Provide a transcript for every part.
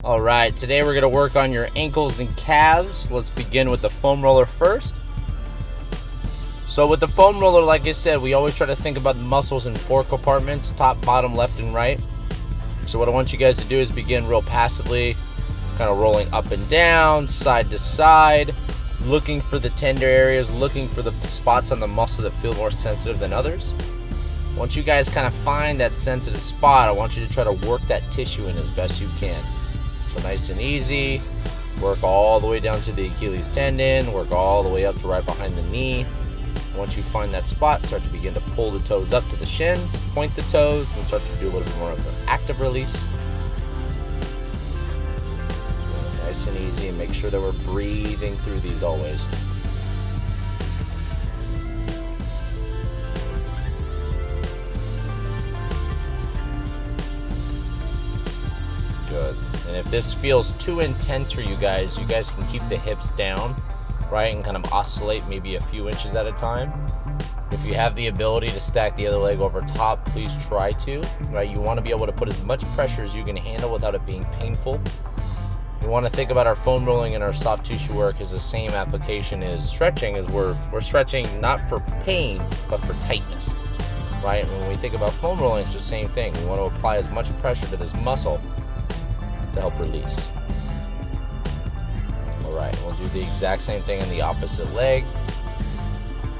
All right, today we're going to work on your ankles and calves. Let's begin with the foam roller first. So with the foam roller, like I said, we always try to think about the muscles in 4 compartments: top, bottom, left, and right. So what I want you guys to do is begin real passively, kind of rolling up and down, side to side, looking for the tender areas, looking for the spots on the muscle that feel more sensitive than others. Once you guys kind of find that sensitive spot, I want you to try to work that tissue in as best you can. So nice and easy, work all the way down to the Achilles tendon, work all the way up to right behind the knee. Once you find that spot, start to begin to pull the toes up to the shins, point the toes, and start to do a little bit more of an active release. Nice and easy, and make sure that we're breathing through these always. Good. And if this feels too intense for you guys can keep the hips down, right, and kind of oscillate maybe a few inches at a time. If you have the ability to stack the other leg over top, please try to, right? You want to be able to put as much pressure as you can handle without it being painful. You want to think about our foam rolling and our soft tissue work as the same application as stretching, as we're stretching not for pain, but for tightness, right? And when we think about foam rolling, it's the same thing. We want to apply as much pressure to this muscle to help release. All right, we'll do the exact same thing on the opposite leg.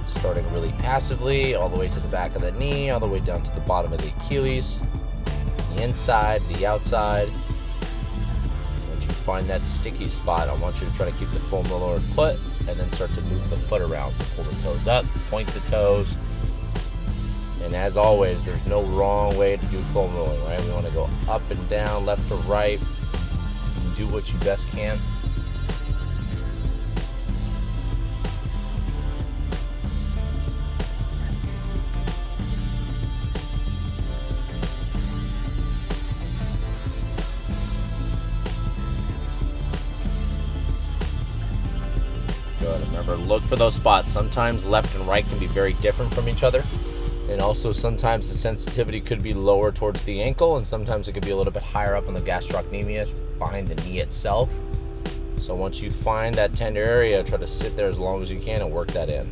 Starting really passively, all the way to the back of the knee, all the way down to the bottom of the Achilles, the inside, the outside. Once you find that sticky spot, I want you to try to keep the foam roller put and then start to move the foot around. So pull the toes up, point the toes. And as always, there's no wrong way to do foam rolling, right? We want to go up and down, left to right, and do what you best can. Good. Remember, look for those spots. Sometimes left and right can be very different from each other. And also sometimes the sensitivity could be lower towards the ankle, and sometimes it could be a little bit higher up on the gastrocnemius behind the knee itself. So once you find that tender area, try to sit there as long as you can and work that in.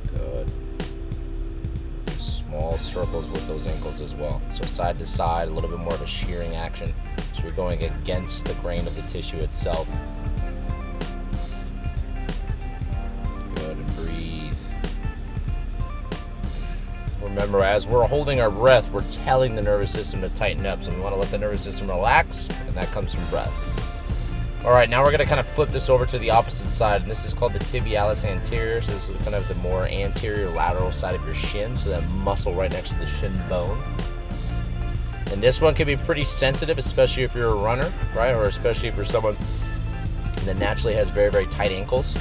Good. Small circles with those ankles as well. So side to side, a little bit more of a shearing action. So you're going against the grain of the tissue itself. Breathe. Remember, as we're holding our breath, we're telling the nervous system to tighten up. So we want to let the nervous system relax, and that comes from breath. All right, now we're going to kind of flip this over to the opposite side, and this is called the tibialis anterior. So this is kind of the more anterior lateral side of your shin, so that muscle right next to the shin bone. And this one can be pretty sensitive, especially if you're a runner, right? Or especially if you're someone that naturally has very, very tight ankles.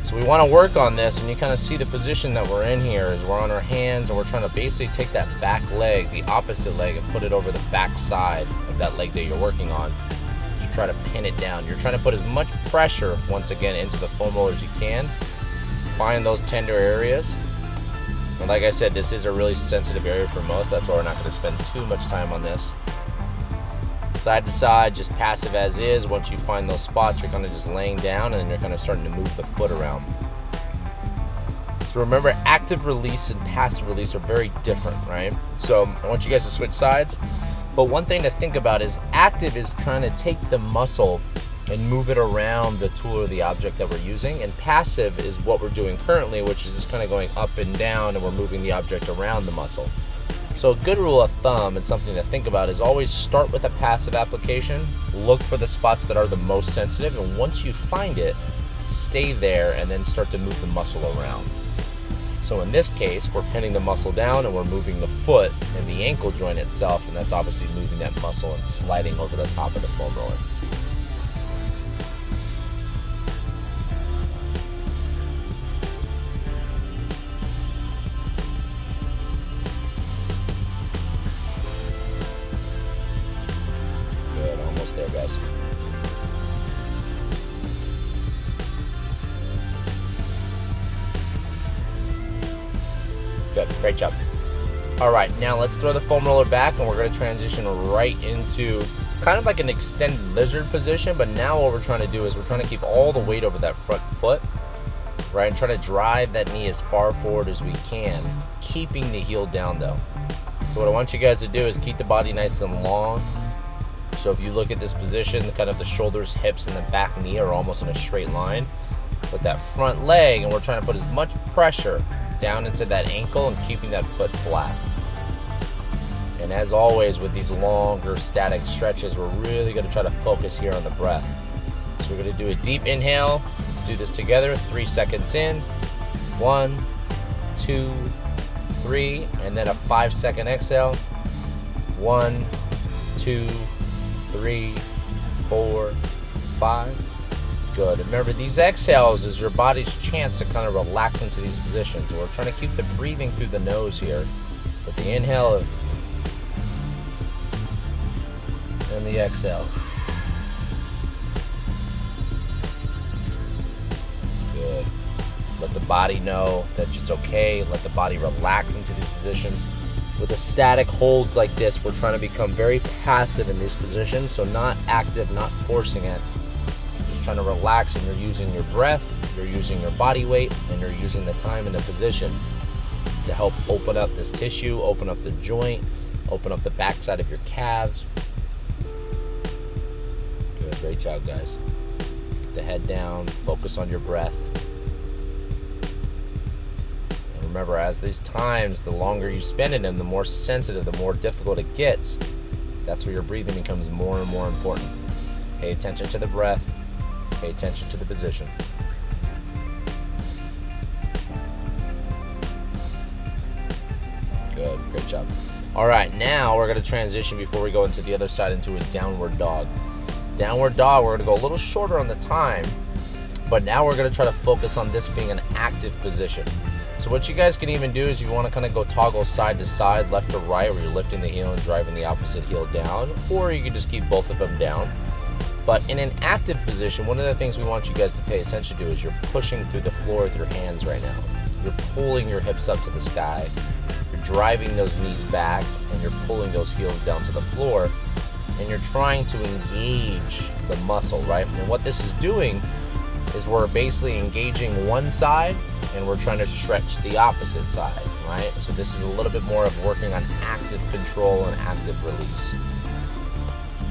So we want to work on this, and you kind of see the position that we're in here is we're on our hands, and we're trying to basically take that back leg, the opposite leg, and put it over the back side of that leg that you're working on. Just try to pin it down. You're trying to put as much pressure, once again, into the foam roller as you can. Find those tender areas. And like I said, this is a really sensitive area for most. That's why we're not going to spend too much time on this. Side to side, just passive as is. Once you find those spots, you're kind of just laying down, and then you're kind of starting to move the foot around. So remember, active release and passive release are very different, right? So I want you guys to switch sides. But one thing to think about is active is trying to take the muscle and move it around the tool or the object that we're using. And passive is what we're doing currently, which is just kind of going up and down, and we're moving the object around the muscle. So a good rule of thumb and something to think about is always start with a passive application, look for the spots that are the most sensitive, and once you find it, stay there and then start to move the muscle around. So in this case, we're pinning the muscle down and we're moving the foot and the ankle joint itself, and that's obviously moving that muscle and sliding over the top of the foam roller. There, guys. Good, great job. All right, now let's throw the foam roller back, and we're going to transition right into kind of like an extended lizard position. But now what we're trying to do is we're trying to keep all the weight over that front foot, right, and try to drive that knee as far forward as we can, keeping the heel down though. So what I want you guys to do is keep the body nice and long. So if you look at this position, kind of the shoulders, hips, and the back knee are almost in a straight line with that front leg, and we're trying to put as much pressure down into that ankle and keeping that foot flat. And as always with these longer static stretches, we're really going to try to focus here on the breath. So we're going to do a deep inhale. Let's do this together. 3 seconds in. 1, 2, 3, and then a 5-second exhale. 1, 2, 3, 4, 5. Good. And remember, these exhales is your body's chance to kind of relax into these positions. So we're trying to keep the breathing through the nose here. With the inhale and the exhale. Good. Let the body know that it's okay. Let the body relax into these positions. With the static holds like this, we're trying to become very passive in these positions. So not active, not forcing it. Just trying to relax, and you're using your breath, you're using your body weight, and you're using the time and the position to help open up this tissue, open up the joint, open up the backside of your calves. Good, great job, guys. Keep the head down, focus on your breath. And remember, as these times, the longer you spend in them, the more sensitive, the more difficult it gets. That's where your breathing becomes more and more important. Pay attention to the breath, pay attention to the position. Good, great job. All right, now we're gonna transition before we go into the other side into a downward dog. Downward dog, we're gonna go a little shorter on the time, but now we're gonna try to focus on this being an active position. So what you guys can even do is you wanna kind of go toggle side to side, left to right, where you're lifting the heel and driving the opposite heel down, or you can just keep both of them down. But in an active position, one of the things we want you guys to pay attention to is you're pushing through the floor with your hands right now. You're pulling your hips up to the sky. You're driving those knees back, and you're pulling those heels down to the floor, and you're trying to engage the muscle, right? And what this is doing is we're basically engaging one side, and we're trying to stretch the opposite side, right? So this is a little bit more of working on active control and active release.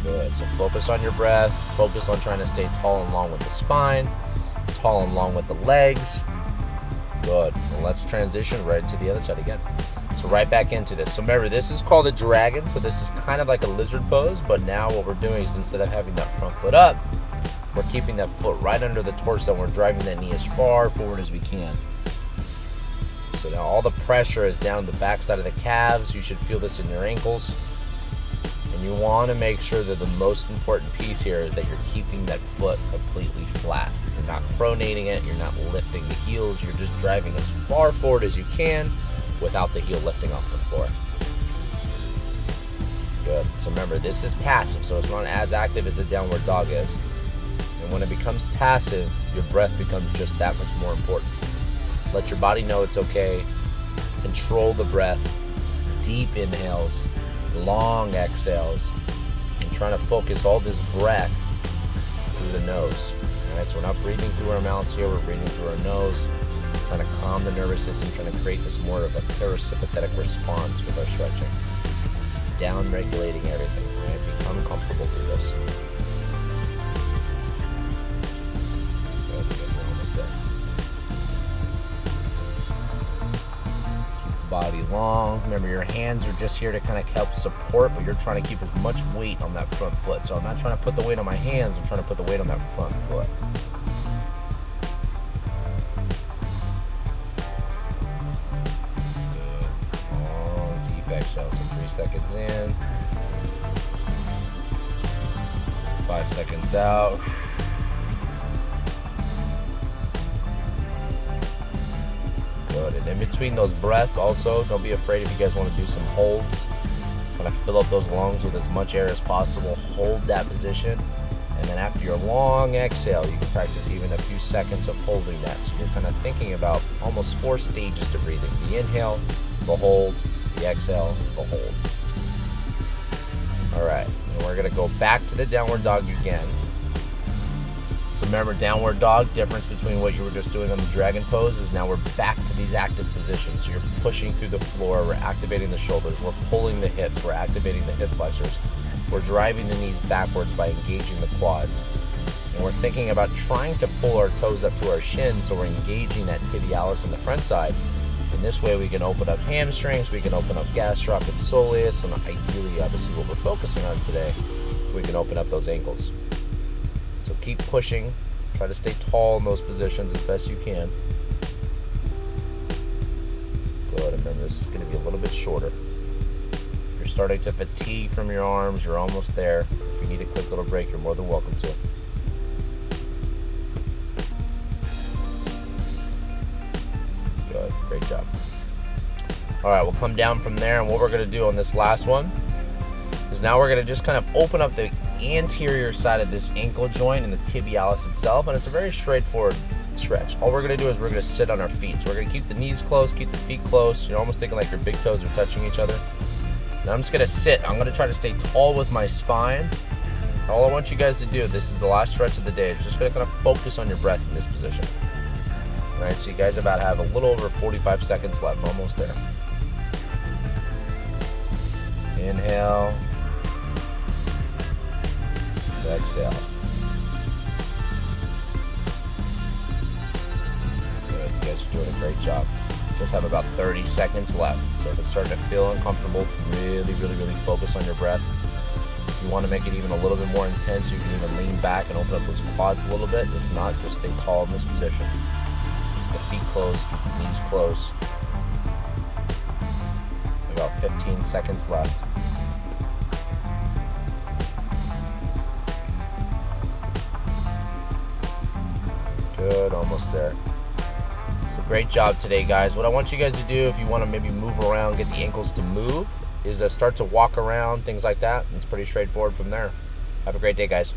Good, so focus on your breath, focus on trying to stay tall and long with the spine, tall and long with the legs. Good, and let's transition right to the other side again. So right back into this. So remember, this is called a dragon, so this is kind of like a lizard pose, but now what we're doing is instead of having that front foot up, we're keeping that foot right under the torso, and we're driving that knee as far forward as we can. So now all the pressure is down the backside of the calves. You should feel this in your ankles. And you want to make sure that the most important piece here is that you're keeping that foot completely flat. You're not pronating it, you're not lifting the heels, you're just driving as far forward as you can without the heel lifting off the floor. Good. So remember, this is passive, so it's not as active as a downward dog is. And when it becomes passive, your breath becomes just that much more important. Let your body know it's okay. Control the breath. Deep inhales, long exhales, and trying to focus all this breath through the nose. All right, so we're not breathing through our mouths here, we're breathing through our nose, trying to calm the nervous system, trying to create this more of a parasympathetic response with our stretching. Down regulating everything, right? Become comfortable through this. Good, you guys are almost there. Keep the body long. Remember, your hands are just here to kind of help support, but you're trying to keep as much weight on that front foot. So I'm not trying to put the weight on my hands, I'm trying to put the weight on that front foot. Exhale, so 3 seconds in, 5 seconds out. Good. And in between those breaths also, don't be afraid if you guys want to do some holds. Kind of fill up those lungs with as much air as possible. Hold that position. And then after your long exhale, you can practice even a few seconds of holding that. So you're kind of thinking about almost 4 stages to breathing. The inhale, the hold, the exhale, the hold. All right, and we're gonna go back to the downward dog again. So remember, downward dog, difference between what you were just doing on the dragon pose is now we're back to these active positions. So you're pushing through the floor, we're activating the shoulders, we're pulling the hips, we're activating the hip flexors, we're driving the knees backwards by engaging the quads. And we're thinking about trying to pull our toes up to our shins, so we're engaging that tibialis in the front side. And this way we can open up hamstrings, we can open up gastroc and soleus, and ideally, obviously, what we're focusing on today, we can open up those ankles. So keep pushing, try to stay tall in those positions as best you can. Good, remember this is gonna be a little bit shorter. If you're starting to fatigue from your arms, you're almost there. If you need a quick little break, you're more than welcome to. Good, great job. All right, we'll come down from there, and what we're gonna do on this last one is now we're gonna just kind of open up the anterior side of this ankle joint and the tibialis itself, and it's a very straightforward stretch. All we're gonna do is we're gonna sit on our feet. So we're gonna keep the knees close, keep the feet close. You're almost thinking like your big toes are touching each other. Now I'm just gonna sit. I'm gonna try to stay tall with my spine. All I want you guys to do, this is the last stretch of the day, is just gonna kind of focus on your breath in this position. All right, so you guys about have a little over 45 seconds left, almost there. Inhale. Exhale. Good, you guys are doing a great job. Just have about 30 seconds left. So if it's starting to feel uncomfortable, really focus on your breath. If you want to make it even a little bit more intense, you can even lean back and open up those quads a little bit. If not, just stay tall in this position. Keep the feet closed, keep the knees close. About 15 seconds left. Good, almost there. So great job today, guys. What I want you guys to do, if you want to maybe move around, get the ankles to move, is start to walk around, things like that. It's pretty straightforward from there. Have a great day, guys.